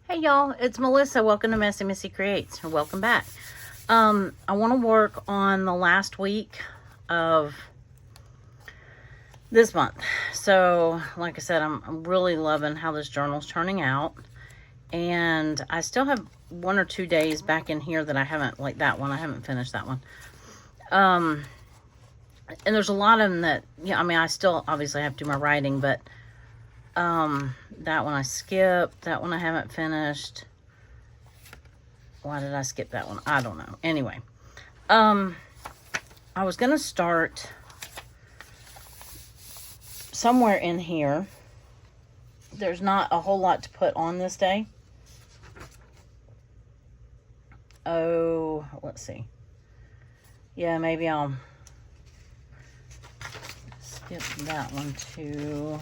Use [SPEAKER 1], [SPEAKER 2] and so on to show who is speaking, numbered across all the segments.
[SPEAKER 1] Hey y'all, it's Melissa. Welcome to Messy Missy Creates, or welcome back. I want to work on the last week of this month. So, like I said, I'm really loving how this journal's turning out. And I still have 1 or 2 days back in here that I haven't, like that one, I haven't finished that one. And there's a lot of them that, yeah, I mean, I still obviously have to do my writing, but that one I skipped. That one I haven't finished. Why did I skip that one? I don't know. Anyway, I was going to start somewhere in here. There's not a whole lot to put on this day. Oh, let's see. Yeah, maybe I'll skip that one too.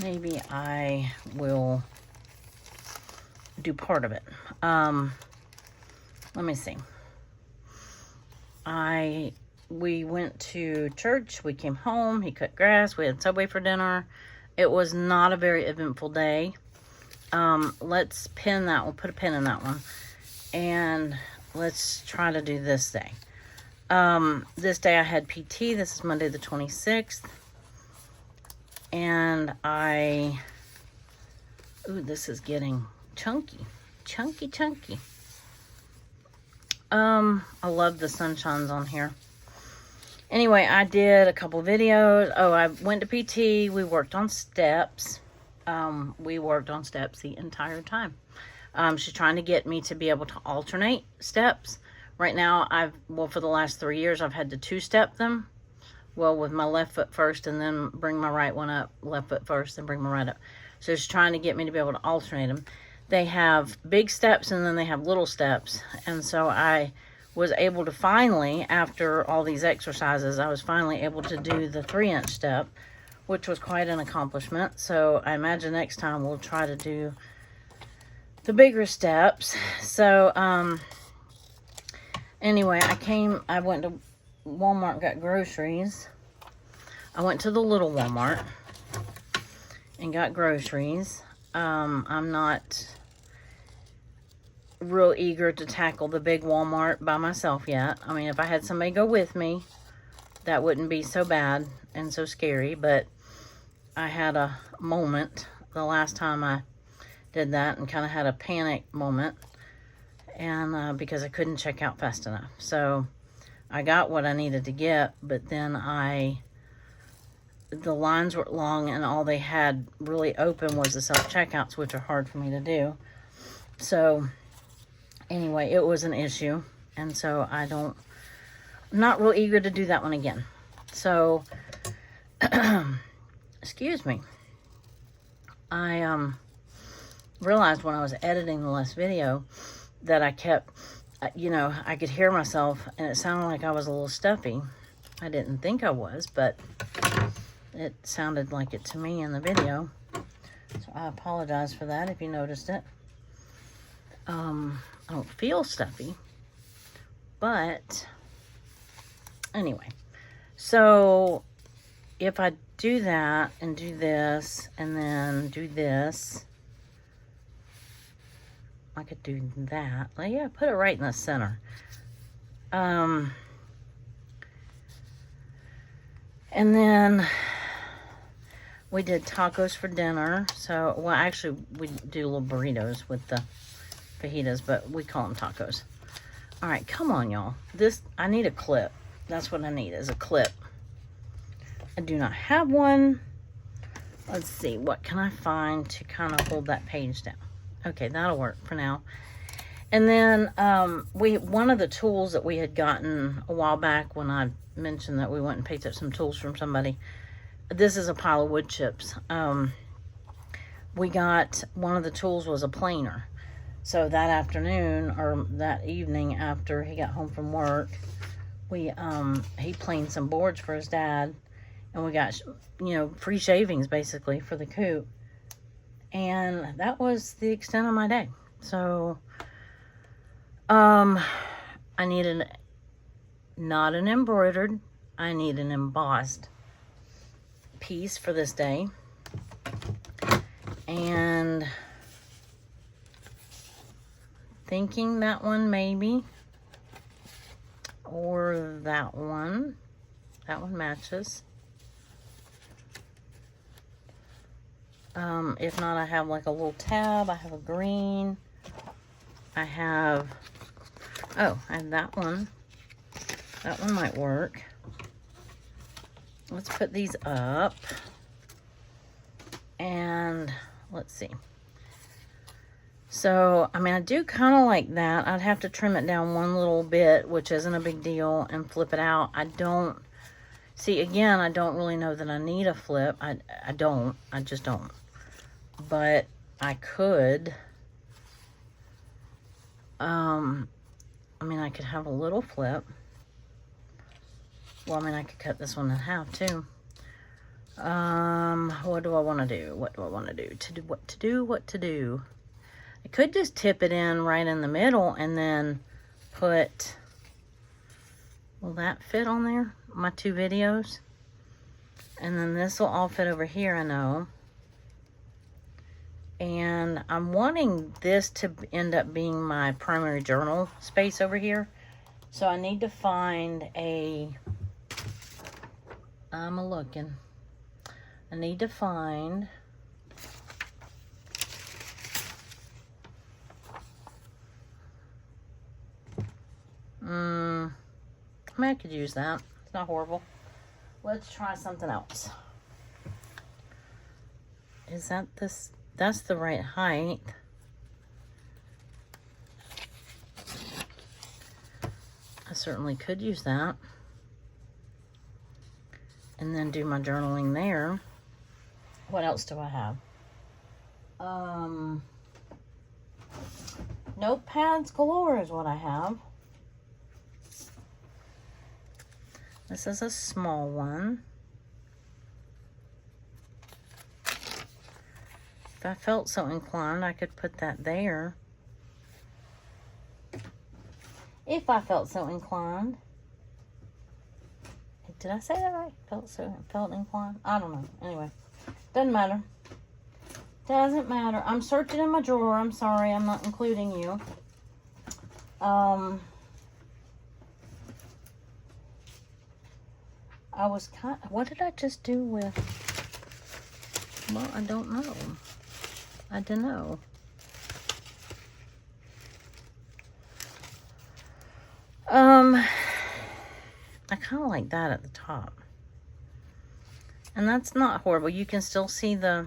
[SPEAKER 1] Maybe I will do part of it. Let me see. We went to church. We came home. He cut grass. We had Subway for dinner. It was not a very eventful day. Let's pin that one. Put a pin in that one. And let's try to do this day. This day I had PT. This is Monday the 26th. And ooh, this is getting chunky. Chunky. I love the sunshines on here. Anyway, I did a couple videos. Oh, I went to PT. We worked on steps. We worked on steps the entire time. She's trying to get me to be able to alternate steps. Right now, for the last 3 years, I've had to 2-step them. Well, with my left foot first and then bring my right one up. Left foot first and bring my right up. So she's trying to get me to be able to alternate them. They have big steps and then they have little steps. And so I was able to finally, after all these exercises, I was finally able to do the 3-inch step, which was quite an accomplishment. So I imagine next time we'll try to do the bigger steps. So, anyway, I went to Walmart and got groceries. I went to the little Walmart and got groceries. I'm not real eager to tackle the big Walmart by myself yet. I mean, if I had somebody go with me, that wouldn't be so bad and so scary, but I had a moment the last time I did that and kind of had a panic moment, and because I couldn't check out fast enough. So I got what I needed to get, but then the lines were long and all they had really open was the self-checkouts, which are hard for me to do. So anyway, it was an issue. And so I'm not real eager to do that one again. So, excuse me. I realized when I was editing the last video that I kept, I could hear myself and it sounded like I was a little stuffy. I didn't think I was, but it sounded like it to me in the video. So I apologize for that if you noticed it. I don't feel stuffy, but anyway. So if I do that and do this and then do this, I could do that. Like, yeah, put it right in the center. And then we did tacos for dinner. So, well, actually, we do little burritos with the fajitas, but we call them tacos. All right, come on, y'all. I need a clip. That's what I need, is a clip. I do not have one. Let's see, what can I find to kind of hold that page down? Okay, that'll work for now. And then one of the tools that we had gotten a while back when I mentioned that we went and picked up some tools from somebody. This is a pile of wood chips. We got, one of the tools was a planer. So that afternoon, or that evening after he got home from work, he planed some boards for his dad. And we got, free shavings basically for the coop. And that was the extent of my day. So, I need not an embroidered, I need an embossed piece for this day. And thinking that one maybe. Or that one. That one matches. If not, I have like a little tab. I have a green. I have, oh, I have that one. That one might work. Let's put these up. And let's see. So, I mean, I do kind of like that. I'd have to trim it down one little bit, which isn't a big deal, and flip it out. I don't, see, again, I don't really know that I need a flip. I just don't. But I could, I mean, I could have a little flip. Well, I mean, I could cut this one in half, too. What do I want to do? What do I want to do? What to do? I could just tip it in right in the middle and then put, will that fit on there? My two videos? And then this will all fit over here, I know. And I'm wanting this to end up being my primary journal space over here. So I need to find a, I need to find, I mean, I could use that. It's not horrible. Let's try something else. Is that this? That's the right height. I certainly could use that. And then do my journaling there. What else do I have? Notepads galore is what I have. This is a small one. If I felt so inclined, I could put that there. If I felt so inclined. Did I say that right? Felt inclined? I don't know. Anyway, doesn't matter. Doesn't matter. I'm searching in my drawer. I'm sorry, I'm not including you. I was kind of, what did I just do with, well, I don't know. I don't know. I kind of like that at the top. And that's not horrible. You can still see the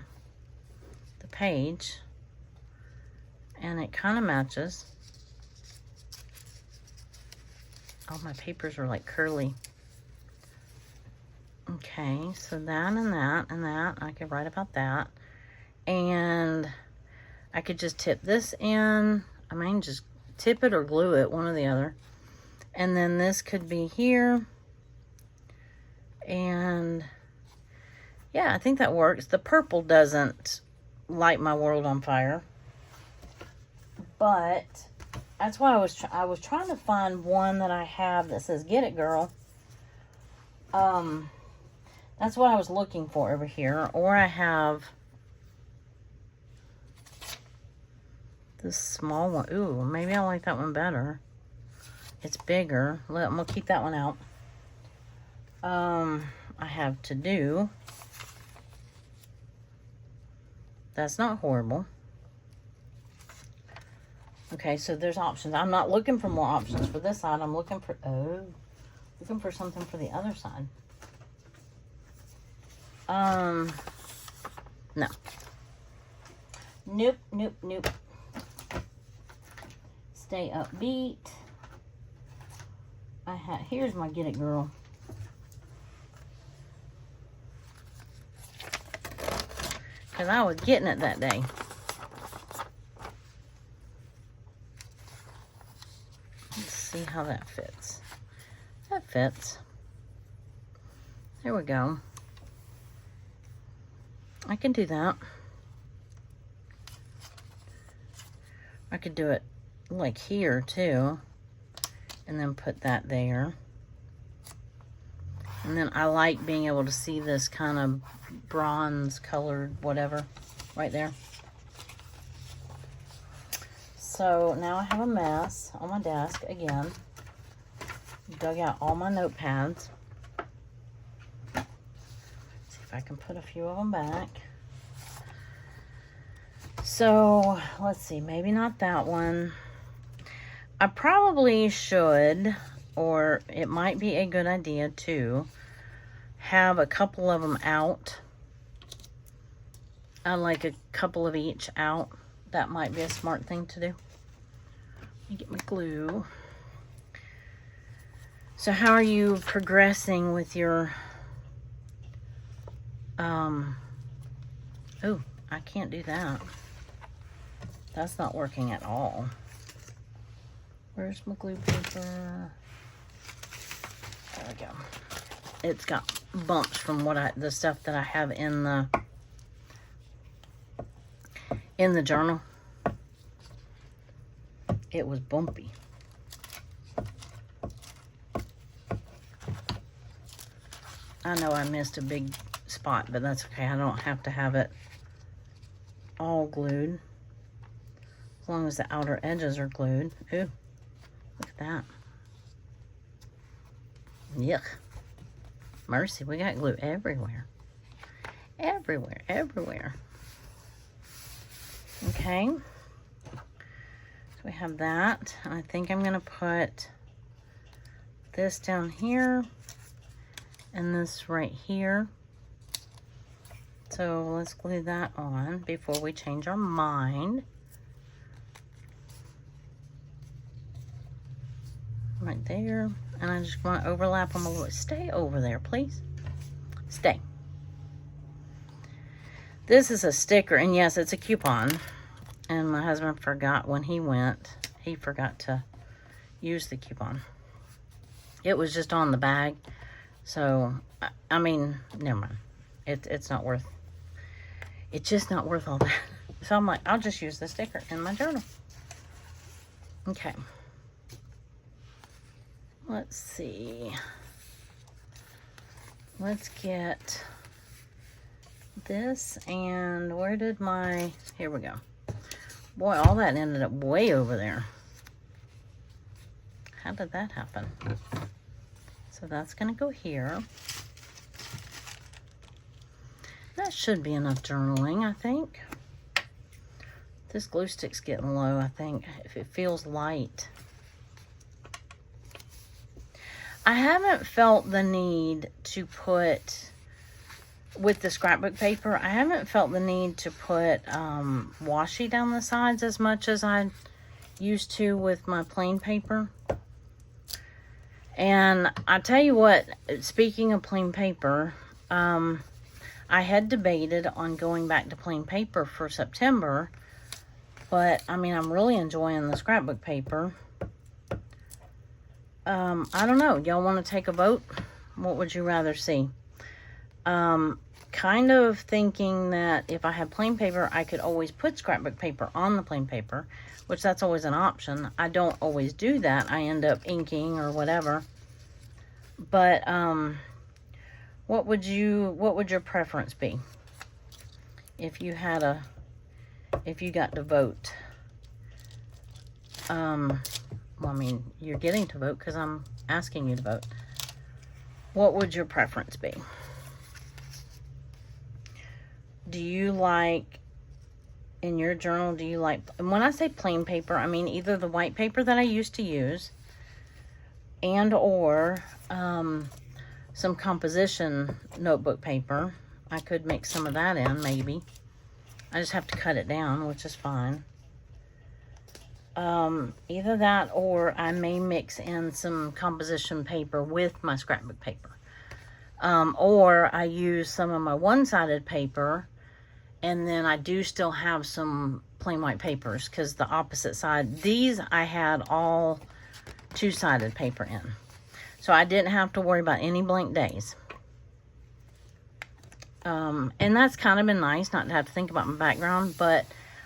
[SPEAKER 1] page. And it kind of matches. Oh, my papers are like curly. Okay, so that and that and that. I could write about that. And I could just tip this in. I mean, just tip it or glue it, one or the other. And then this could be here. And yeah, I think that works. The purple doesn't light my world on fire. But that's why I was trying to find one that I have that says "Get It, Girl." That's what I was looking for over here. Or I have this small one. Ooh, maybe I like that one better. It's bigger. I'm gonna keep that one out. I have To Do. That's not horrible. Okay, so there's options. I'm not looking for more options for this side. I'm looking for, looking for something for the other side. No. Nope, nope, nope. Stay upbeat. Here's my Get It Girl. Because I was getting it that day. Let's see how that fits. That fits. There we go. I can do that. I could do it like here too. And then put that there. And then I like being able to see this kind of bronze colored whatever right there. So now I have a mess on my desk again. Dug out all my notepads. See if I can put a few of them back. So let's see, maybe not that one. I probably should, or it might be a good idea to have a couple of them out. I like a couple of each out. That might be a smart thing to do. Let me get my glue. So how are you progressing with your, oh, I can't do that. That's not working at all. Where's my glue paper? There we go. It's got bumps from the stuff that I have in the journal. It was bumpy. I know I missed a big spot, but that's okay. I don't have to have it all glued. As long as the outer edges are glued. Ooh, look at that. Yuck. Mercy, we got glue everywhere. Everywhere, everywhere. Okay. So we have that. I think I'm going to put this down here and this right here. So let's glue that on before we change our mind. Right there. And I just want to overlap them a little. Stay over there, please. Stay. This is a sticker, and yes, it's a coupon. And my husband forgot when he went. He forgot to use the coupon. It was just on the bag. So, I mean, never mind. It's not worth. It's just not worth all that. So I'm like, I'll just use the sticker in my journal. Okay. Let's see. Let's get this, and where did my, here we go. Boy, all that ended up way over there. How did that happen? So that's going to go here. That should be enough journaling, I think. This glue stick's getting low, I think. If it feels light. I haven't felt the need to put, with the scrapbook paper, I haven't felt the need to put washi down the sides as much as I used to with my plain paper. And I tell you what, speaking of plain paper, I had debated on going back to plain paper for September, but I mean, I'm really enjoying the scrapbook paper. I don't know. Y'all want to take a vote? What would you rather see? Kind of thinking that if I had plain paper, I could always put scrapbook paper on the plain paper, which that's always an option. I don't always do that. I end up inking or whatever. But, what would your preference be? If you had if you got to vote? Well, I mean, you're getting to vote because I'm asking you to vote. What would your preference be? Do you like, in your journal, do you like, and when I say plain paper, I mean either the white paper that I used to use and or some composition notebook paper. I could mix some of that in, maybe. I just have to cut it down, which is fine. Either that or I may mix in some composition paper with my scrapbook paper. Or I use some of my one-sided paper, and then I do still have some plain white papers because the opposite side, these I had all two-sided paper in. So I didn't have to worry about any blank days. And that's kind of been nice not to have to think about my background, but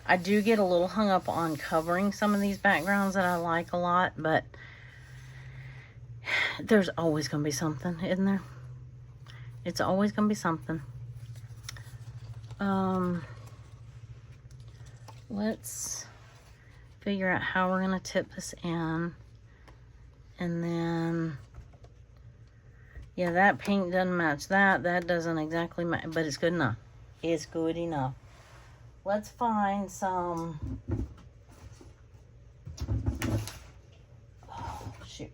[SPEAKER 1] I do get a little hung up on covering some of these backgrounds that I like a lot, but there's always going to be something, isn't there? It's always going to be something. figure out how we're going to tip this in. And then, yeah, that pink doesn't match that. That doesn't exactly match, but it's good enough. It's good enough. Let's find some, oh, shoot.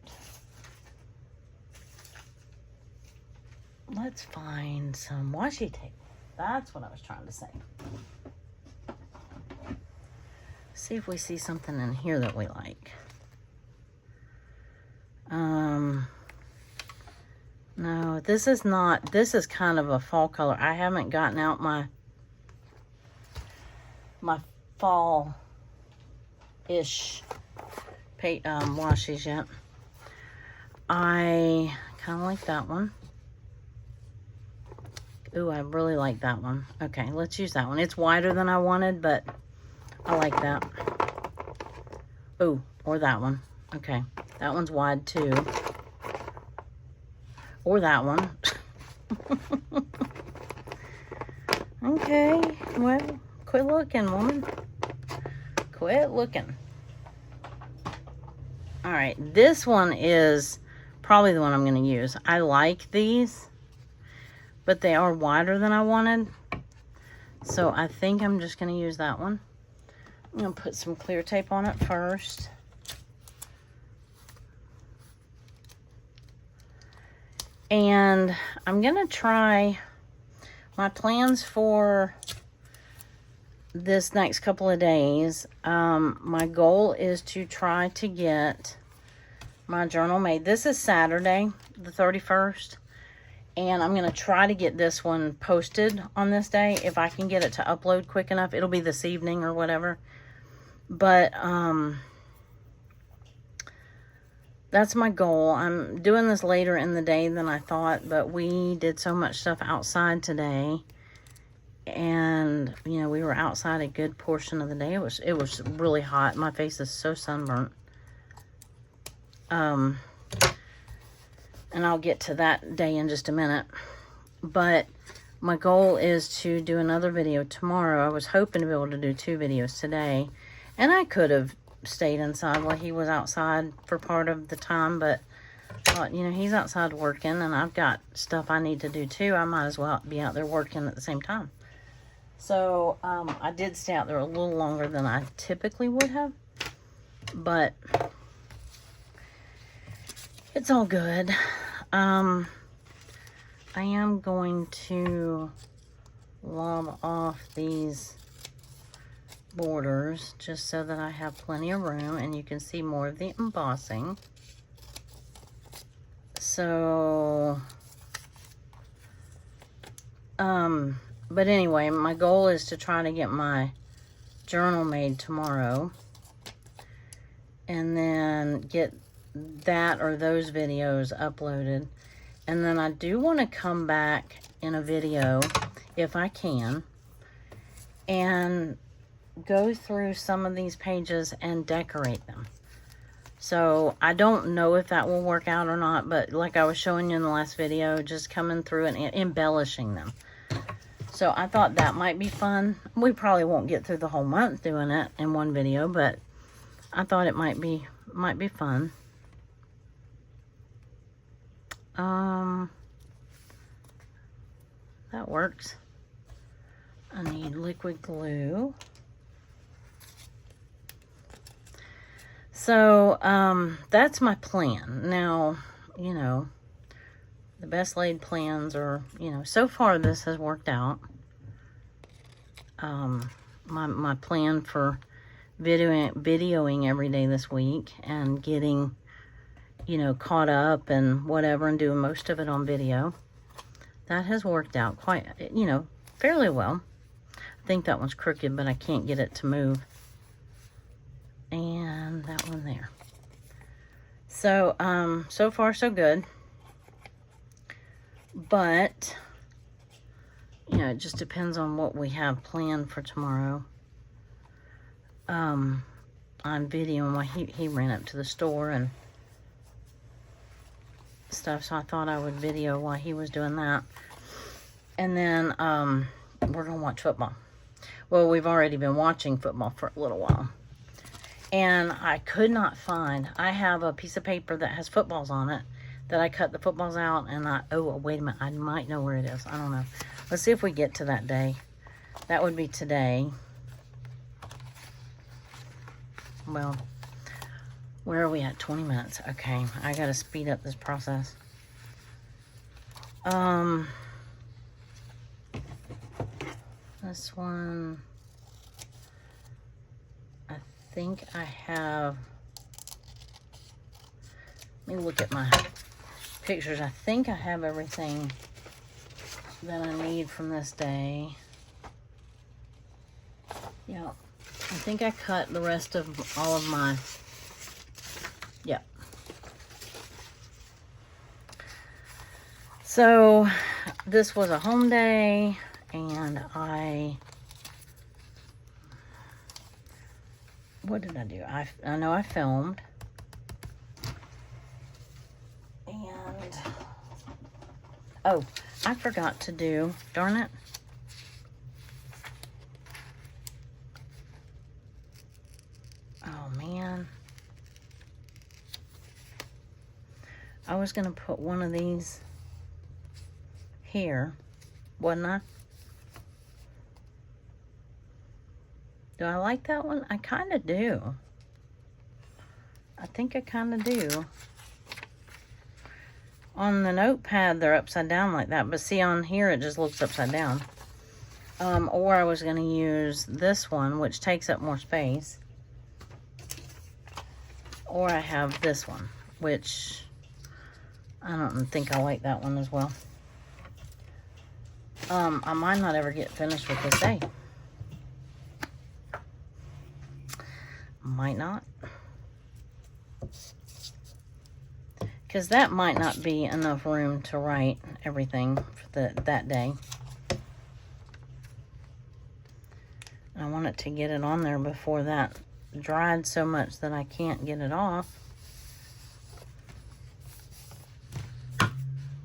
[SPEAKER 1] Let's find some washi tape. That's what I was trying to say. See if we see something in here that we like. No, this is not, this is kind of a fall color. I haven't gotten out my fall-ish washies yet. I kind of like that one. Ooh, I really like that one. Okay, let's use that one. It's wider than I wanted, but I like that. Ooh, or that one. Okay, that one's wide too. Or that one. Okay, well, quit looking, woman. Quit looking. All right, this one is probably the one I'm going to use. I like these, but they are wider than I wanted. So I think I'm just going to use that one. I'm going to put some clear tape on it first. And I'm going to try my plans for this next couple of days. My goal is to try to get my journal made. This is Saturday, the 31st. And I'm going to try to get this one posted on this day. If I can get it to upload quick enough, it'll be this evening or whatever. But, that's my goal. I'm doing this later in the day than I thought, but we did so much stuff outside today. And, you know, we were outside a good portion of the day. It was really hot. My face is so sunburnt. And I'll get to that day in just a minute. But my goal is to do another video tomorrow. I was hoping to be able to do 2 videos today. And I could have stayed inside while he was outside for part of the time, but you know, he's outside working and I've got stuff I need to do too. I might as well be out there working at the same time. So I did stay out there a little longer than I typically would have, but it's all good. I am going to lob off these borders just so that I have plenty of room and you can see more of the embossing. So but anyway, my goal is to try to get my journal made tomorrow and then get that or those videos uploaded. And then I do want to come back in a video if I can and go through some of these pages and decorate them. So I don't know if that will work out or not, but like I was showing you in the last video, just coming through and embellishing them. So I thought that might be fun. We probably won't get through the whole month doing it in one video, but I thought it might be fun. That works. I need liquid glue. So, that's my plan. Now, you know, the best laid plans are, you know, so far this has worked out. My plan for videoing every day this week and getting, you know, caught up and whatever and doing most of it on video, that has worked out quite, you know, fairly well. I think that one's crooked, but I can't get it to move. And that one there. So, so far so good. But, you know, it just depends on what we have planned for tomorrow. On videoing while he ran up to the store and stuff. So I thought I would video while he was doing that. And then, we're going to watch football. Well, we've already been watching football for a little while. And I could not find, I have a piece of paper that has footballs on it that I cut the footballs out, and oh, wait a minute, I might know where it is. I don't know. Let's see if we get to that day. That would be today. Well, where are we at? 20 minutes. Okay, I gotta speed up this process. This one, I think I have, let me look at my pictures. I think I have everything that I need from this day. Yeah, I think I cut the rest of all of my, yeah. So this was a home day, and what did I do? I know I filmed. And, oh, I forgot to do, darn it. Oh, man. I was going to put one of these here, wasn't I? Do I like that one? I kind of do. I think I kind of do. On the notepad, they're upside down like that. But see, on here, it just looks upside down. Or I was going to use this one, which takes up more space. Or I have this one, which I don't think I like that one as well. I might not ever get finished with this day. Might not. Because that might not be enough room to write everything for that day. I want it to get it on there before that dried so much that I can't get it off.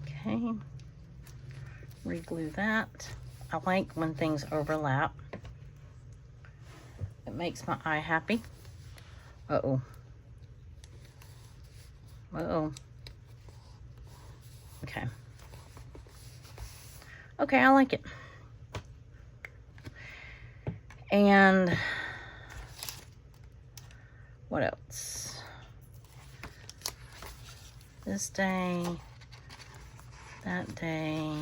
[SPEAKER 1] Okay. Reglue that. I like when things overlap. It makes my eye happy. Uh-oh. Uh-oh. Okay. Okay, I like it. And what else? This day, that day,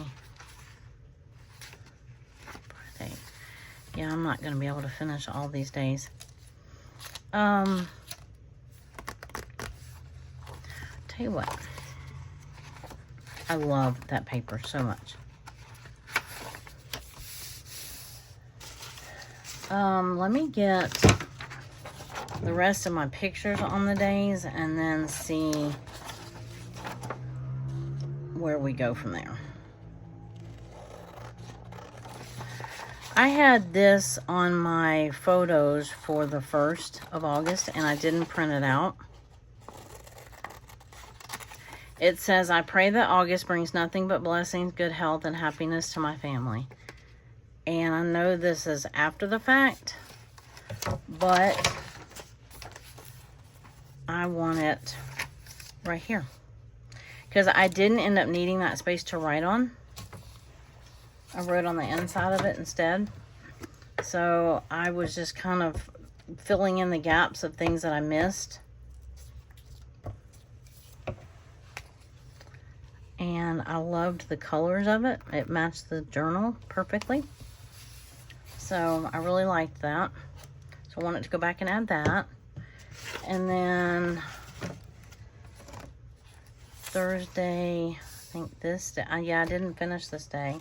[SPEAKER 1] birthday. Yeah, I'm not going to be able to finish all these days. Tell you what, I love that paper so much. Let me get the rest of my pictures on the days and then see where we go from there. I had this on my photos for the 1st of August, and I didn't print it out. It says, I pray that August brings nothing but blessings, good health, and happiness to my family. And I know this is after the fact, but I want it right here. Because I didn't end up needing that space to write on. I wrote on the inside of it instead. So I was just kind of filling in the gaps of things that I missed. And I loved the colors of it. It matched the journal perfectly. So I really liked that. So I wanted to go back and add that. And then Thursday, I think this day, yeah, I didn't finish this day.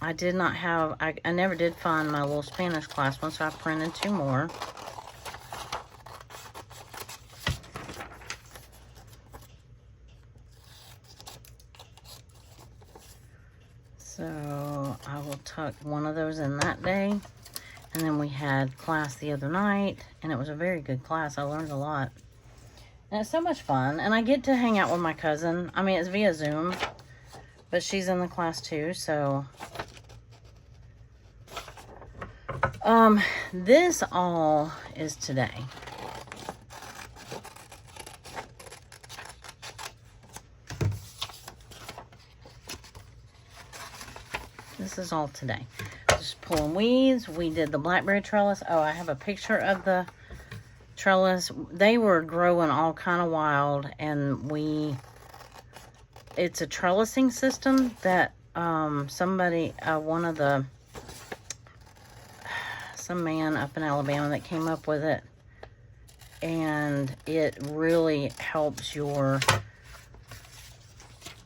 [SPEAKER 1] I did not have, I never did find my little Spanish class one, so I printed 2 more. So I will tuck one of those in that day. And then we had class the other night, and it was a very good class. I learned a lot. And it's so much fun. And I get to hang out with my cousin. I mean, it's via Zoom, but she's in the class too, so This all is today. This is all today. Just pulling weeds. We did the blackberry trellis. Oh, I have a picture of the trellis. They were growing all kind of wild, and it's a trellising system that somebody, some man up in Alabama that came up with it, and it really helps your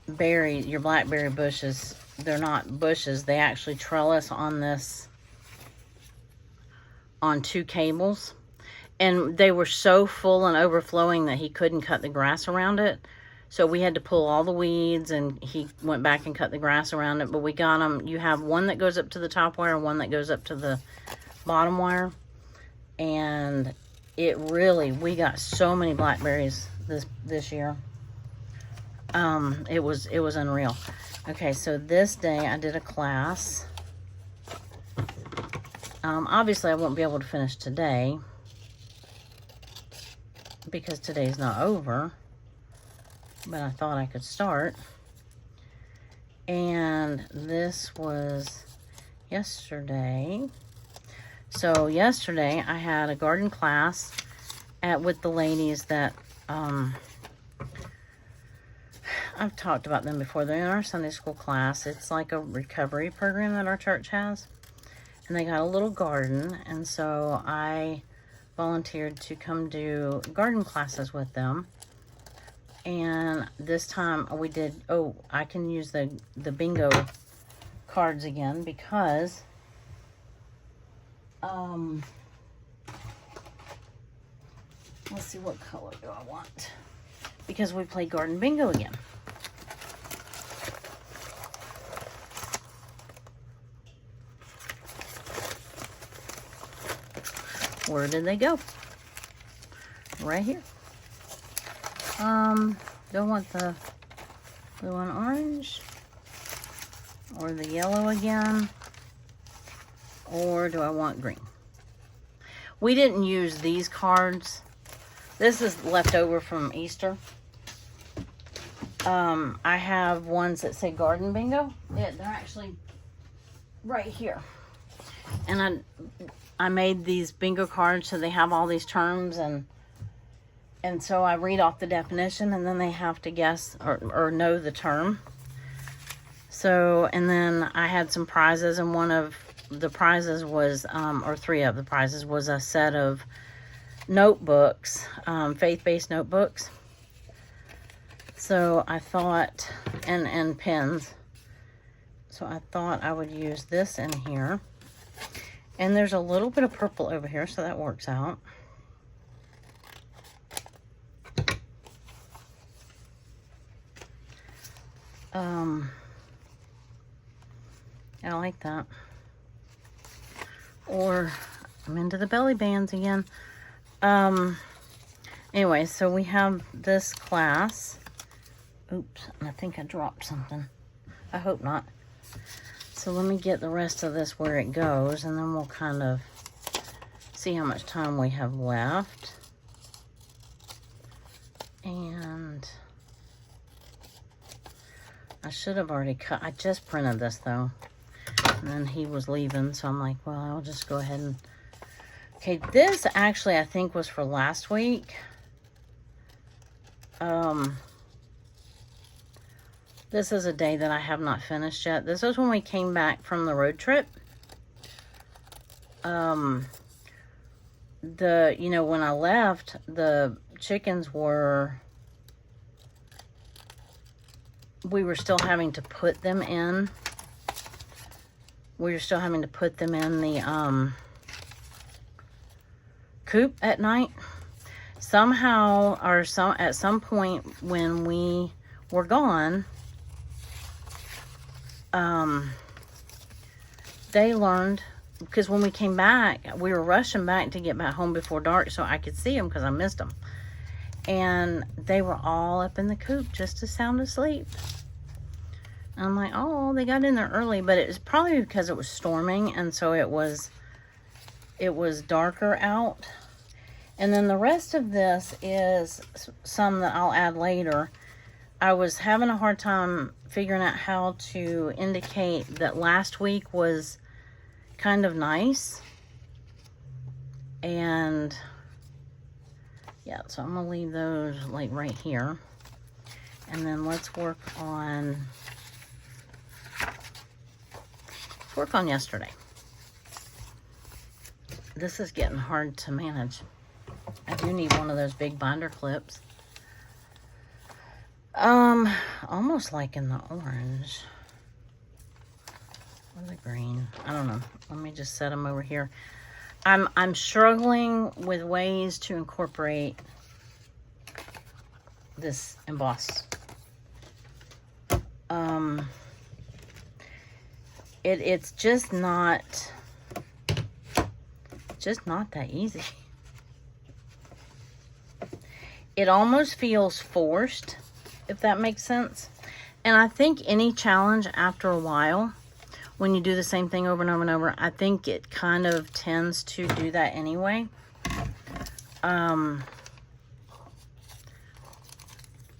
[SPEAKER 1] blackberry bushes. They're not bushes, they actually trellis on two cables, and they were so full and overflowing that he couldn't cut the grass around it. So we had to pull all the weeds, and he went back and cut the grass around it. But we got them. You have one that goes up to the top wire and one that goes up to the bottom wire. And we got so many blackberries this year. It was unreal. Okay, so this day I did a class. Obviously I won't be able to finish today because today's not over. But I thought I could start. And this was yesterday. So yesterday I had a garden class with the ladies that I've talked about them before. They're in our Sunday school class. It's like a recovery program that our church has. And they got a little garden, and so I volunteered to come do garden classes with them. And this time we did, I can use the bingo cards again because let's see, what color do I want? Because we played garden bingo again. Where did they go? Right here. Do I want the blue and orange? Or the yellow again? Or do I want green? We didn't use these cards. This is left over from Easter. I have ones that say garden bingo. Yeah, they're actually right here. And I made these bingo cards so they have all these terms, and so I read off the definition, and then they have to guess or know the term. So, and then I had some prizes, and one of the prizes was, or three of the prizes was a set of notebooks, faith-based notebooks. So I thought, and pens. So I thought I would use this in here. And there's a little bit of purple over here, so that works out. I like that. Or I'm into the belly bands again. Anyway, so we have this class. Oops, I think I dropped something. I hope not. So let me get the rest of this where it goes, and then we'll kind of see how much time we have left. And I should have already cut. I just printed this though. And then he was leaving, so I'm like, well, I'll just go ahead and... Okay, this actually I think was for last week. This is a day that I have not finished yet. This was when we came back from the road trip. When I left, the chickens we were still having to put them in. We were still having to put them in the coop at night. Somehow, at some point when we were gone, they learned, because when we came back, we were rushing back to get back home before dark so I could see them because I missed them. And they were all up in the coop just as sound asleep. I'm like, oh, they got in there early, but it was probably because it was storming, and so it was it was darker out. And then the rest of this is some that I'll add later. I was having a hard time figuring out how to indicate that last week was kind of nice. And yeah, so I'm gonna leave those like right here. And then let's work on yesterday. This is getting hard to manage. I do need one of those big binder clips. Almost like in the orange or the green. I don't know. Let me just set them over here. I'm struggling with ways to incorporate this emboss. It's just not that easy. It almost feels forced, if that makes sense. And I think any challenge after a while, when you do the same thing over and over and over, I think it kind of tends to do that anyway.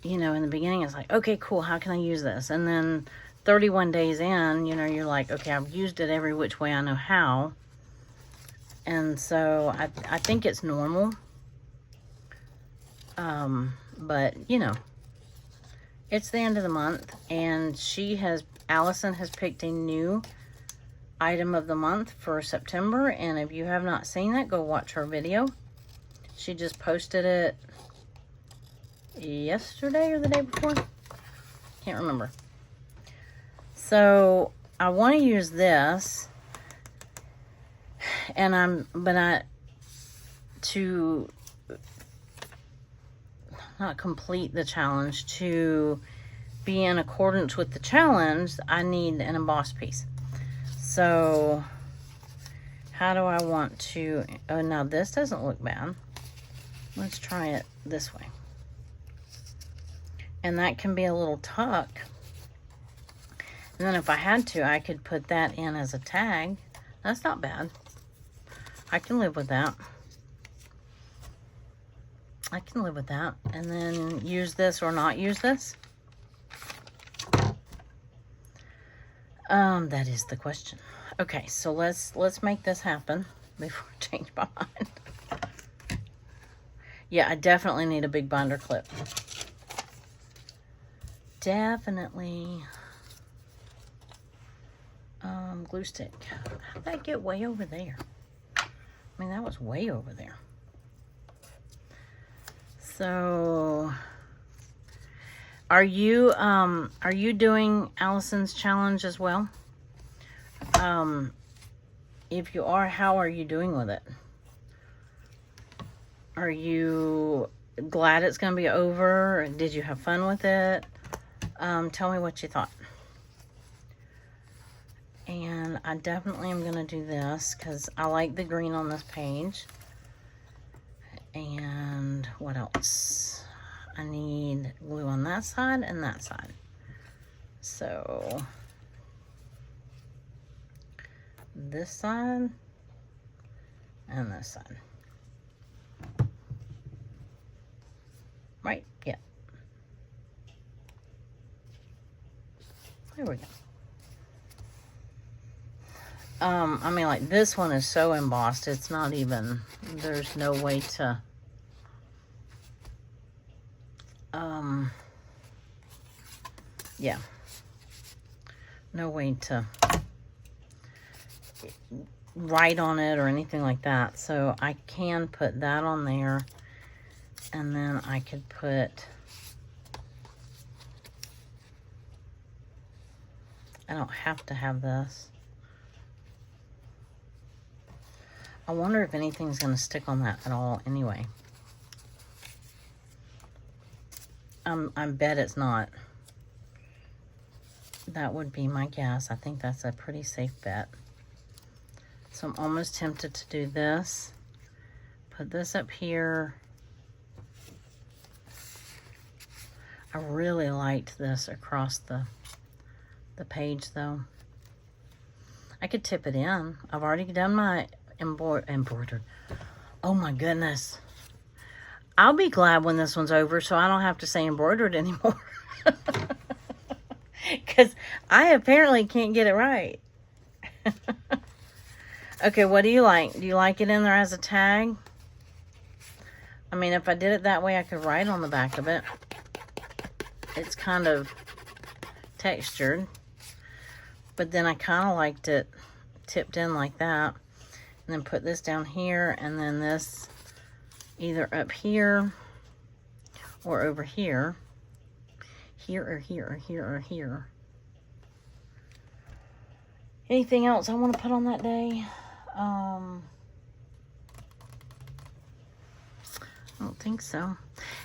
[SPEAKER 1] You know, in the beginning, it's like, okay, cool, how can I use this? And then 31 days in, you know, you're like, okay, I've used it every which way I know how. And so I think it's normal. But, you know, it's the end of the month, and Allison has picked a new item of the month for September, and if you have not seen that, go watch her video. She just posted it yesterday or the day before. Can't remember. So I want to use this, and to not complete the challenge, to be in accordance with the challenge, I need an emboss piece. So how do I want to, oh, now this doesn't look bad. Let's try it this way. And that can be a little tuck. And then if I had to, I could put that in as a tag. That's not bad. I can live with that. I can live with that. And then use this or not use this. That is the question. Okay, so let's make this happen before I change my mind. Yeah, I definitely need a big binder clip. Definitely. Glue stick. How'd that get way over there? I mean, that was way over there. So, are you doing Allison's challenge as well? If you are, how are you doing with it? Are you glad it's going to be over? Did you have fun with it? Tell me what you thought. And I definitely am going to do this because I like the green on this page. And what else? I need glue on that side and that side. So this side and this side. Right? Yeah. There we go. I mean, like, this one is so embossed, it's not even, there's no way to, yeah, no way to write on it or anything like that. So I can put that on there, and then I could put, I don't have to have this. I wonder if anything's going to stick on that at all anyway. I bet it's not. That would be my guess. I think that's a pretty safe bet. So I'm almost tempted to do this. Put this up here. I really liked this across the page though. I could tip it in. I've already done my embroidered. Oh my goodness. I'll be glad when this one's over so I don't have to say embroidered anymore. Because I apparently can't get it right. Okay, what do you like? Do you like it in there as a tag? I mean, if I did it that way, I could write on the back of it. It's kind of textured. But then I kind of liked it tipped in like that. And then put this down here, and then this either up here or over here. Here or here or here or here. Anything else I want to put on that day? I don't think so.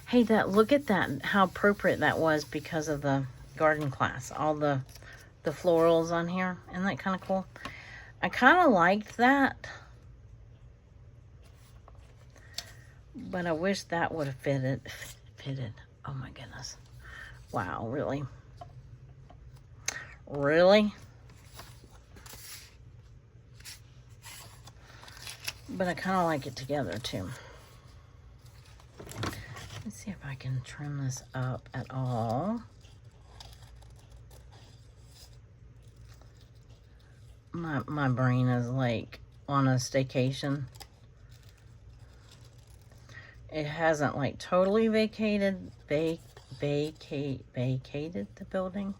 [SPEAKER 1] Hey, look at that, how appropriate that was because of the garden class. All the florals on here. Isn't that kind of cool? I kind of liked that. But I wish that would have fitted. Oh my goodness. Wow, really? Really? But I kind of like it together too. Let's see if I can trim this up at all. My brain is like on a staycation. It hasn't like totally vacated the building,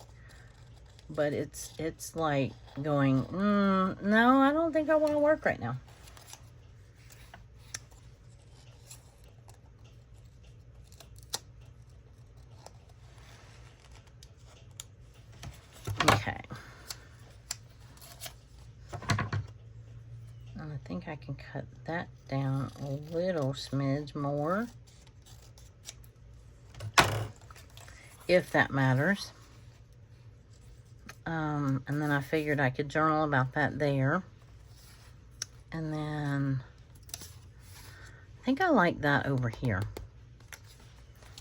[SPEAKER 1] but it's like going, no, I don't think I want to work right now. Okay. And I think I can cut that down a little smidge more, if that matters. And then I figured I could journal about that there. And then I think I like that over here.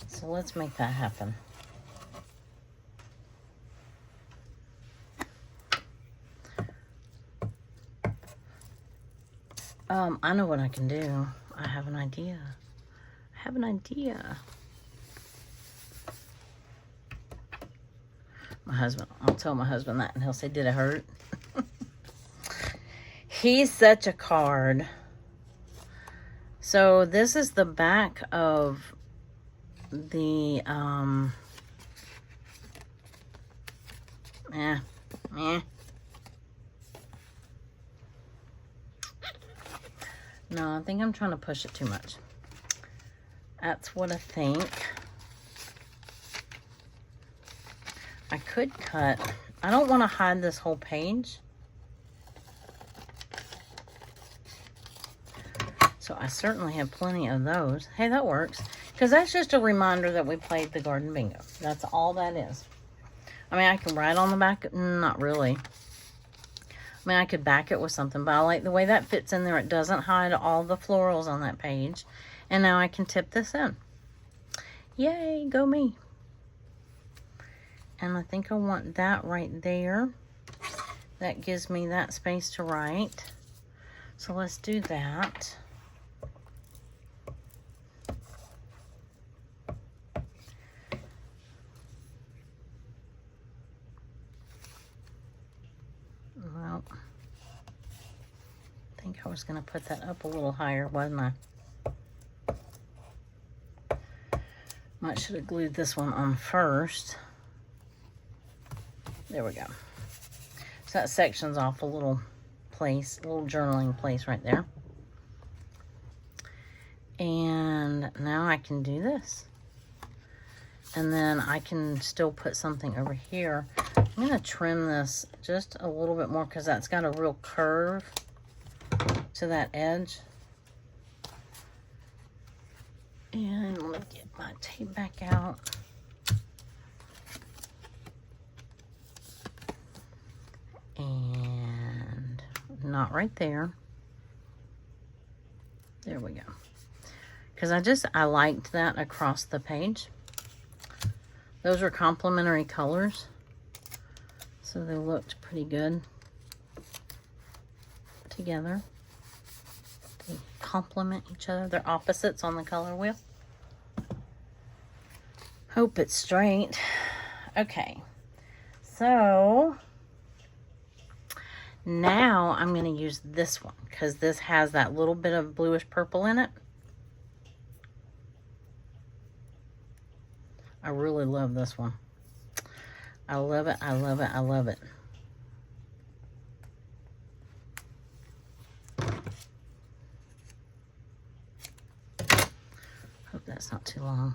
[SPEAKER 1] So let's make that happen. I know what I can do. I have an idea. My husband, I'll tell my husband that and he'll say, did it hurt? He's such a card. So this is the back of the, No, I think I'm trying to push it too much. That's what I think. I could cut. I don't want to hide this whole page. So I certainly have plenty of those. Hey, that works. Because that's just a reminder that we played the garden bingo. That's all that is. I mean, I can write on the back. Not really. I mean, I could back it with something, but I like the way that fits in there. It doesn't hide all the florals on that page. And now I can tip this in. Yay, go me. And I think I want that right there. That gives me that space to write. So let's do that. Well, I think I was going to put that up a little higher, wasn't I? Might should have glued this one on first. There we go. So that section's off a little place, a little journaling place right there. And now I can do this. And then I can still put something over here. I'm going to trim this just a little bit more because that's got a real curve to that edge. And let me get my tape back out. And not right there. There we go. Because I liked that across the page. Those are complementary colors. So they looked pretty good together. complement each other. They're opposites on the color wheel. Hope it's straight. Okay. So now I'm going to use this one because this has that little bit of bluish purple in it. I really love this one. I love it. I love it. I love it. Hope that's not too long.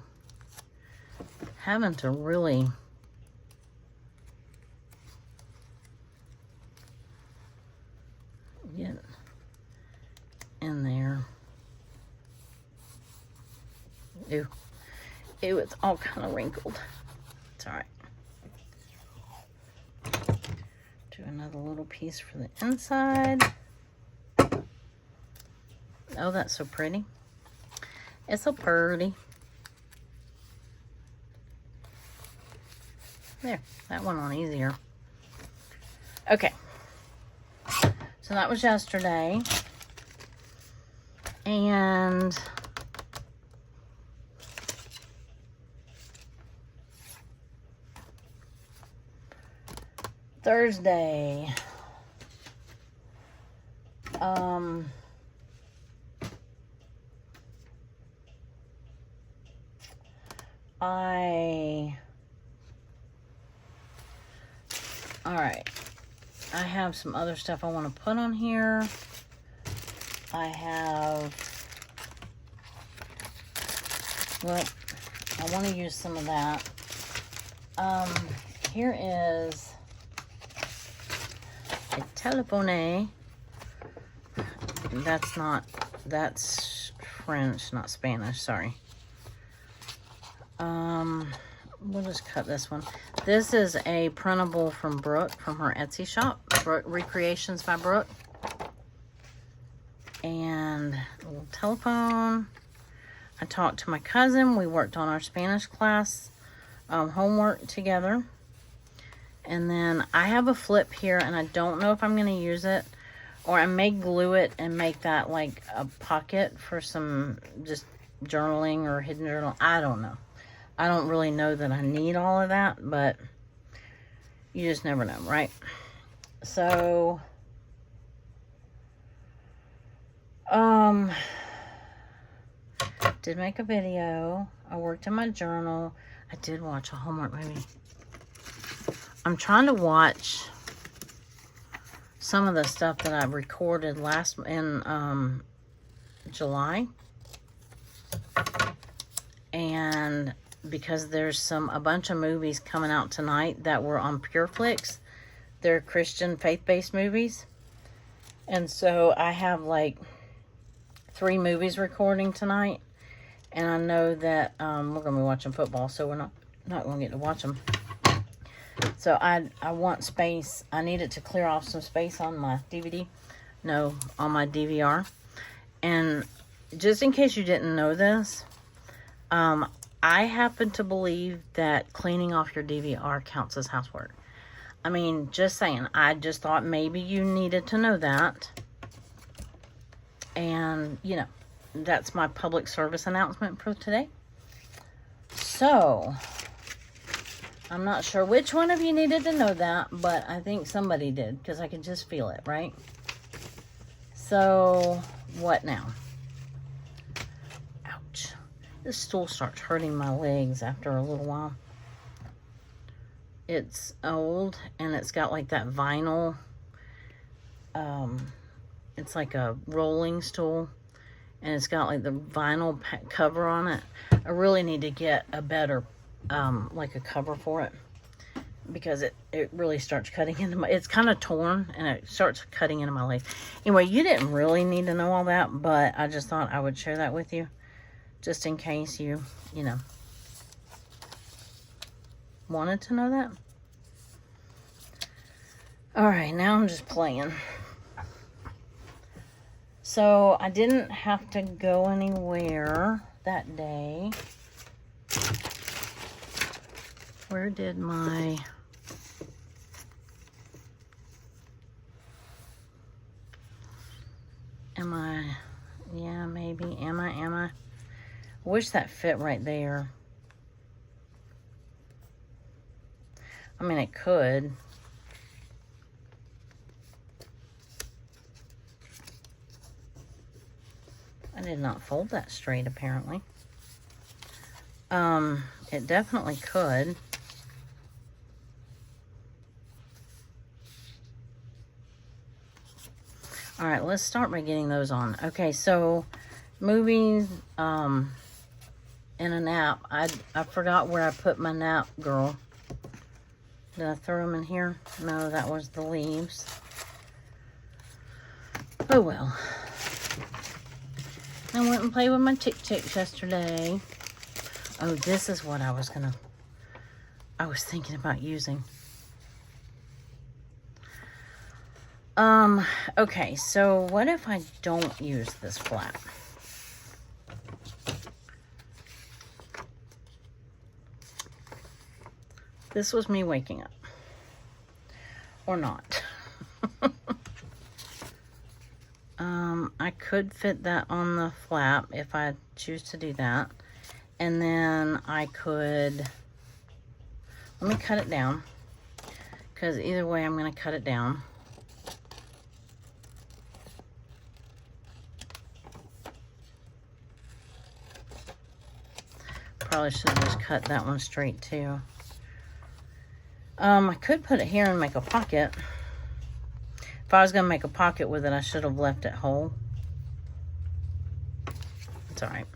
[SPEAKER 1] Having to really get in there. Ew. Ew, it's all kind of wrinkled. It's all right. Do another little piece for the inside. Oh, that's so pretty. It's so pretty. There, that went on easier. Okay. So that was yesterday. And Thursday. All right. I have some other stuff I want to put on here. I want to use some of that. Here is a telephone. That's French, not Spanish, sorry. We'll just cut this one. This is a printable from Brooke, from her Etsy shop, Recreations by Brooke. And a little telephone. I talked to my cousin. We worked on our Spanish class homework together. And then I have a flip here, and I don't know if I'm going to use it, or I may glue it and make that like a pocket for some just journaling or hidden journal. I don't know. I don't really know that I need all of that, but you just never know, right? So, did make a video. I worked in my journal. I did watch a Hallmark movie. I'm trying to watch some of the stuff that I recorded in July. And because there's a bunch of movies coming out tonight that were on PureFlix. They're Christian faith-based movies. And so I have like 3 movies recording tonight. And I know that we're going to be watching football, so we're not going to get to watch them. So I want space. I needed to clear off some space on my DVD. No, on my DVR. And just in case you didn't know this, I happen to believe that cleaning off your DVR counts as housework. I mean, just saying. I just thought maybe you needed to know that. And, you know, that's my public service announcement for today. So, I'm not sure which one of you needed to know that, but I think somebody did, because I could just feel it, right? So, what now? Ouch. This stool starts hurting my legs after a little while. It's old, and it's got like that vinyl. It's like a rolling stool, and it's got like the vinyl cover on it. I really need to get a better, like a cover for it, because it really starts cutting into my, it's kind of torn, and it starts cutting into my legs. Anyway, you didn't really need to know all that, but I just thought I would share that with you, just in case you know, wanted to know that. All right, now I'm just playing. So I didn't have to go anywhere that day. Where did my... Am I Yeah, maybe. Am I? Wish that fit right there. I mean, it could. I did not fold that straight, apparently. It definitely could. All right, let's start by getting those on. Okay, so moving in a nap. I forgot where I put my nap, girl. Did I throw them in here? No, that was the leaves. Oh well. I went and played with my tick-ticks yesterday. Oh, this is what I was thinking about using. Okay, so what if I don't use this flap? This was me waking up. Or not. I could fit that on the flap if I choose to do that. And then I could, let me cut it down. Because either way, I'm going to cut it down. Probably should have just cut that one straight too. I could put it here and make a pocket. If I was going to make a pocket with it, I should have left it whole. It's all right.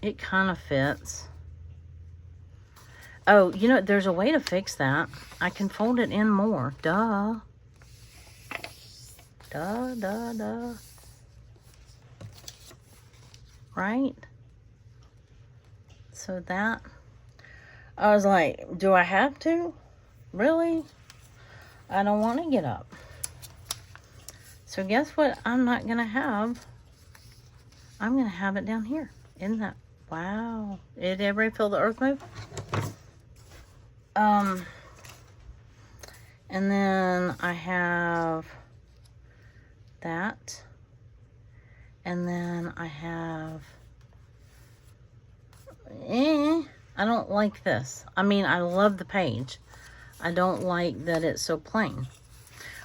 [SPEAKER 1] It kind of fits. Oh, you know, there's a way to fix that. I can fold it in more. Duh. Duh. Right? So that, I was like, do I have to? Really? I don't want to get up. So guess what I'm not going to have? I'm going to have it down here. Isn't that, wow. Did everybody feel the earth move? And then I have that. And then I have, I don't like this. I mean, I love the page. I don't like that it's so plain.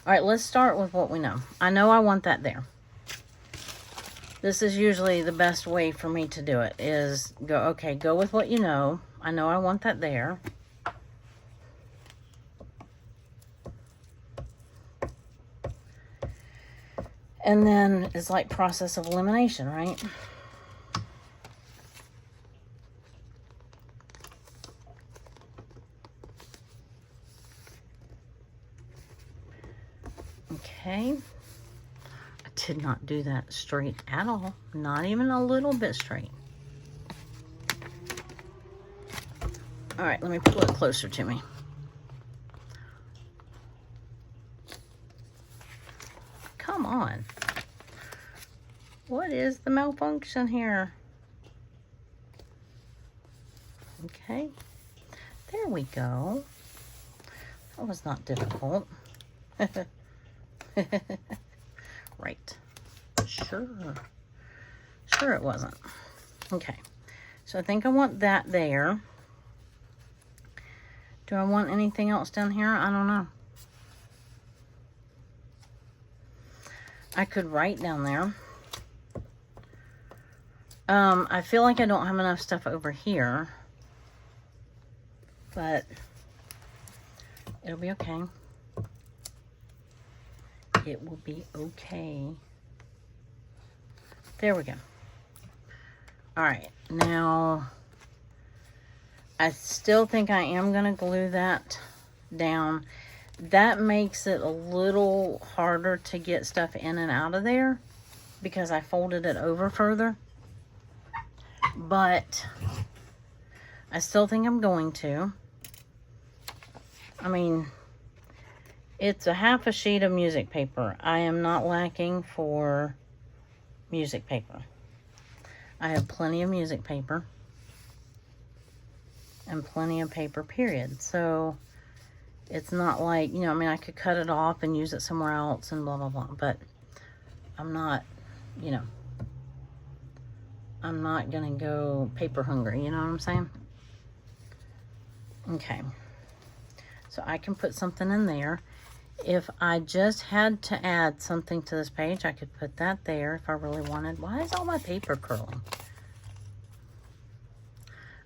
[SPEAKER 1] All right, let's start with what we know. I know I want that there. This is usually the best way for me to do it, is go, okay, go with what you know. I know I want that there. And then it's like process of elimination, right? Okay. I did not do that straight at all. Not even a little bit straight. All right, let me pull it closer to me. Come on. What is the malfunction here? Okay. There we go. That was not difficult. Right. Sure it wasn't. Okay. So I think I want that there. Do I want anything else down here? I don't know. I could write down there. I feel like I don't have enough stuff over here, but it'll be okay. It will be okay. There we go. All right, now I still think I am going to glue that down. That makes it a little harder to get stuff in and out of there because I folded it over further. But I still think I'm going to. I mean, it's a half a sheet of music paper. I am not lacking for music paper. I have plenty of music paper. And plenty of paper, period. So it's not like, you know, I mean, I could cut it off and use it somewhere else and blah, blah, blah. But I'm not you know, I'm not gonna go paper hungry, you know what I'm saying? Okay, so I can put something in there. If I just had to add something to this page, I could put that there if I really wanted. Why is all my paper curling?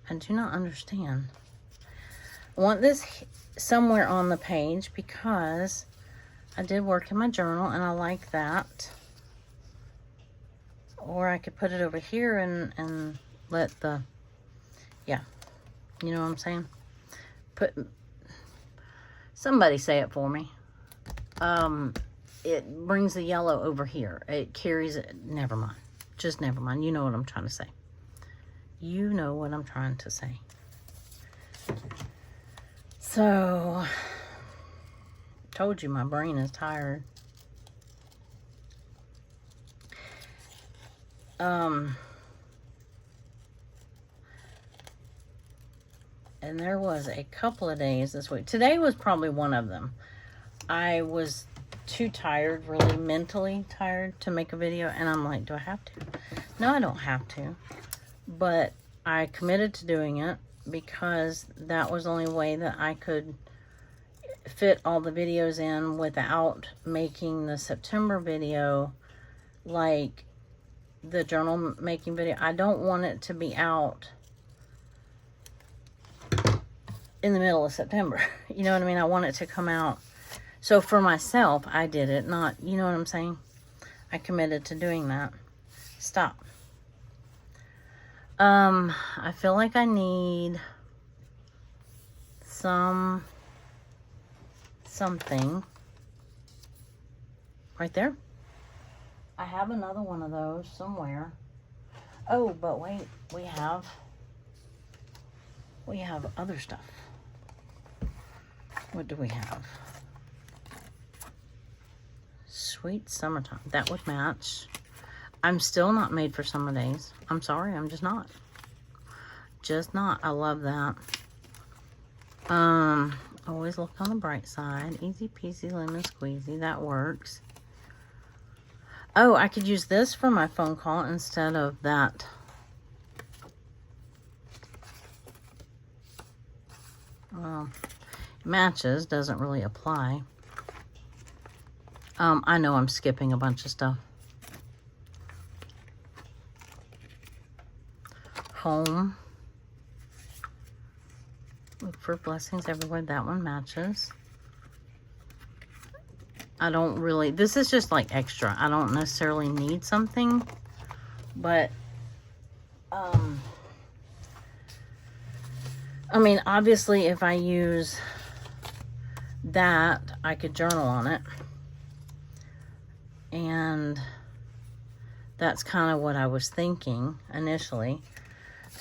[SPEAKER 1] I do not understand. I want this somewhere on the page because I did work in my journal and I like that. Or I could put it over here and let the, yeah, you know what I'm saying? Somebody say it for me. It brings the yellow over here. It carries it. Never mind. Just never mind. You know what I'm trying to say. You know what I'm trying to say. So, told you my brain is tired. And there was a couple of days this week. Today was probably one of them. I was too tired, really mentally tired to make a video. And I'm like, do I have to? No, I don't have to. But I committed to doing it because that was the only way that I could fit all the videos in without making the September video like the journal making video. I don't want it to be out in the middle of September. You know what I mean? I want it to come out. So for myself, I did it, not, you know what I'm saying? I committed to doing that. Stop. I feel like I need something right there. I have another one of those somewhere. Oh, but wait, we have other stuff. What do we have? Sweet summertime. That would match. I'm still not made for summer days. I'm sorry, I'm just not. Just not. I love that. Always look on the bright side. Easy peasy lemon squeezy. That works. Oh, I could use this for my phone call instead of that. Well, it matches. Doesn't really apply. I know I'm skipping a bunch of stuff. Home. Look for blessings everywhere. That one matches. I don't really, this is just like extra. I don't necessarily need something, but, I mean, obviously if I use that, I could journal on it. And that's kind of what I was thinking initially.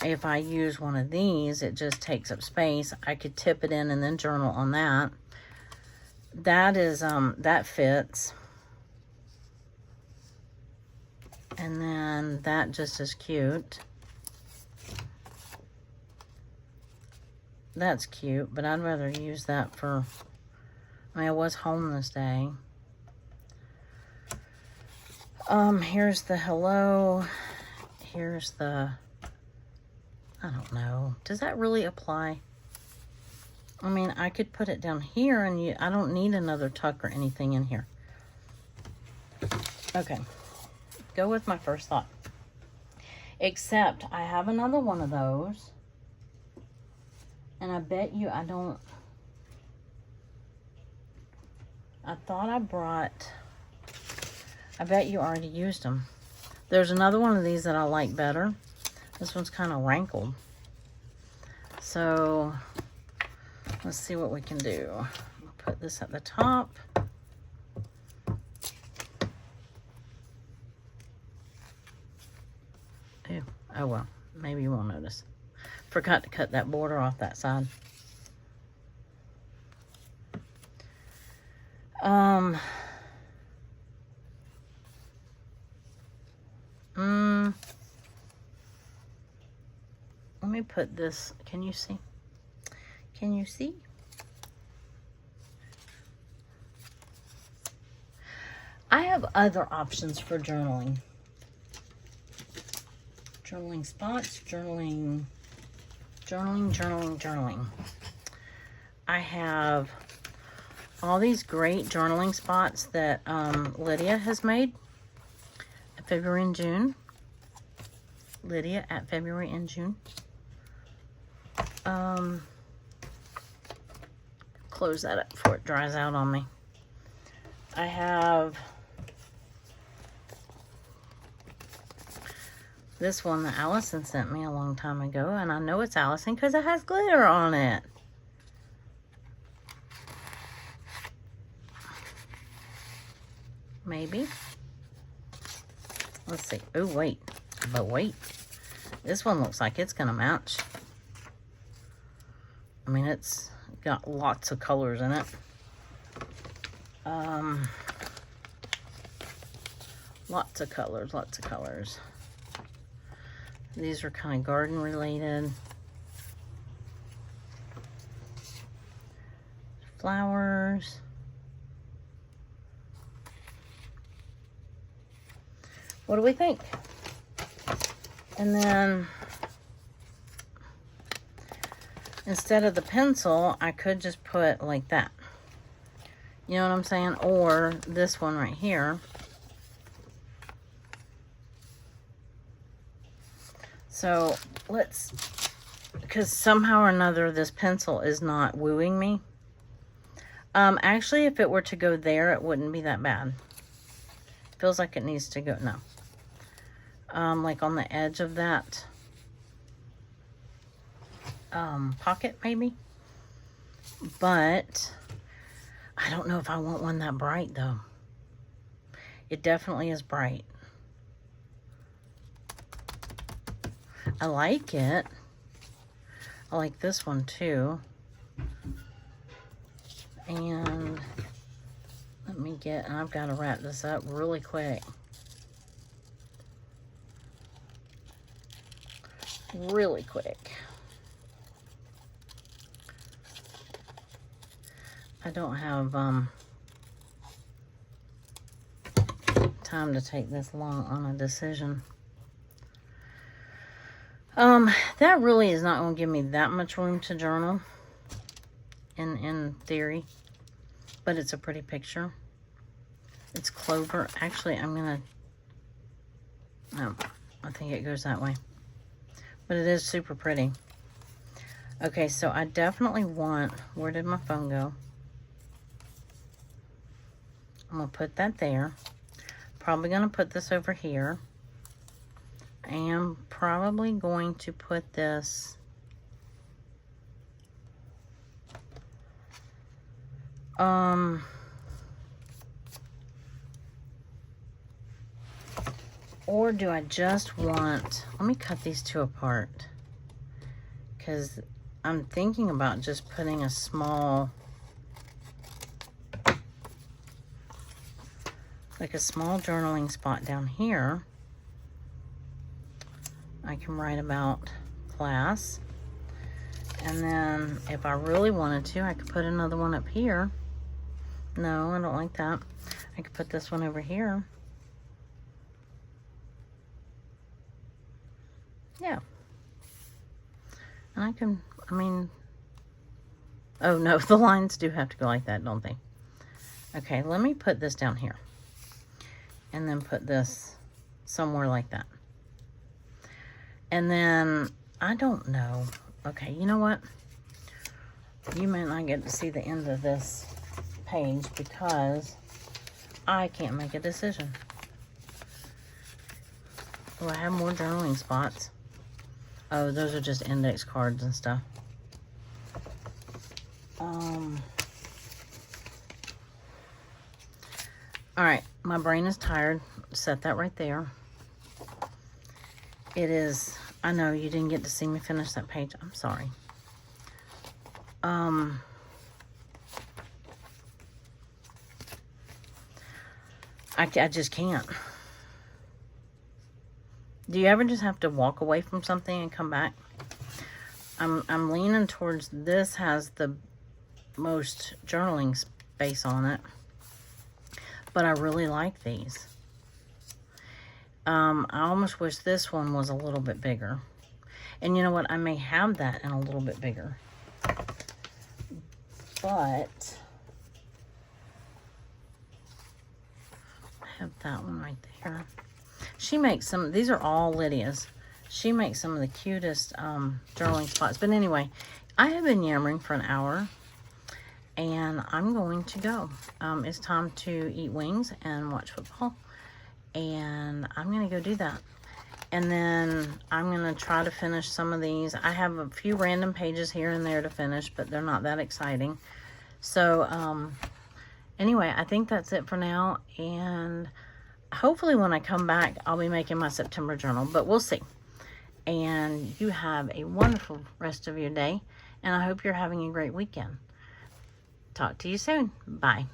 [SPEAKER 1] If I use one of these, it just takes up space. I could tip it in and then journal on that. That is, that fits. And then that just is cute. That's cute, but I'd rather use that for, I mean, I was home this day. Here's the hello. Here's the, I don't know. Does that really apply? I mean, I could put it down here and I don't need another tuck or anything in here. Okay. Go with my first thought. Except I have another one of those. And I bet you I don't. I thought I brought. I bet you already used them. There's another one of these that I like better. This one's kind of wrinkled. So let's see what we can do. I'll put this at the top. Ew. Oh well, maybe you won't notice. Forgot to cut that border off that side. Let me put this, can you see? Can you see? I have other options for journaling. Journaling spots, journaling. I have all these great journaling spots that Lydia has made at February and June. Lydia at February and June. Close that up before it dries out on me. I have this one that Allison sent me a long time ago, and I know it's Allison because it has glitter on it. Maybe. Let's see. Oh, wait. But wait. This one looks like it's going to match. I mean, it's got lots of colors in it. Lots of colors. These are kind of garden related. Flowers. What do we think? And then instead of the pencil, I could just put like that. You know what I'm saying? Or this one right here. So let's, because somehow or another this pencil is not wooing me. Actually, if it were to go there, it wouldn't be that bad. Feels like it needs to go, no. Like on the edge of that pocket maybe. But I don't know if I want one that bright though. It definitely is bright. I like it. I like this one too. And let me get, and I've got to wrap this up really quick. Really quick. I don't have time to take this long on a decision. That really is not going to give me that much room to journal in theory, but it's a pretty picture. It's clover. Actually, I'm going to, no, I think it goes that way. But it is super pretty. Okay, so I definitely want, where did my phone go? I'm going to put that there. Probably going to put this over here. I am probably going to put this or do I just want, let me cut these two apart, because I'm thinking about just putting a small, like a small journaling spot down here. I can write about class. And then if I really wanted to, I could put another one up here. No, I don't like that. I could put this one over here. Yeah. And I can, I mean, oh no, the lines do have to go like that, don't they? Okay, let me put this down here. And then put this somewhere like that. And then, I don't know. Okay, you know what? You might not get to see the end of this page because I can't make a decision. Oh, I have more journaling spots. Oh, those are just index cards and stuff. Alright, my brain is tired. Set that right there. It is, I know you didn't get to see me finish that page. I'm sorry. I just can't. Do you ever just have to walk away from something and come back? I'm leaning towards this has the most journaling space on it. But I really like these. I almost wish this one was a little bit bigger. And you know what? I may have that in a little bit bigger. But I have that one right there. She makes some, these are all Lydia's. She makes some of the cutest journaling spots. But anyway, I have been yammering for an hour. And I'm going to go. It's time to eat wings and watch football. And I'm going to go do that. And then I'm going to try to finish some of these. I have a few random pages here and there to finish, but they're not that exciting. So, anyway, I think that's it for now. And hopefully when I come back, I'll be making my September journal. But we'll see. And you have a wonderful rest of your day. And I hope you're having a great weekend. Talk to you soon. Bye.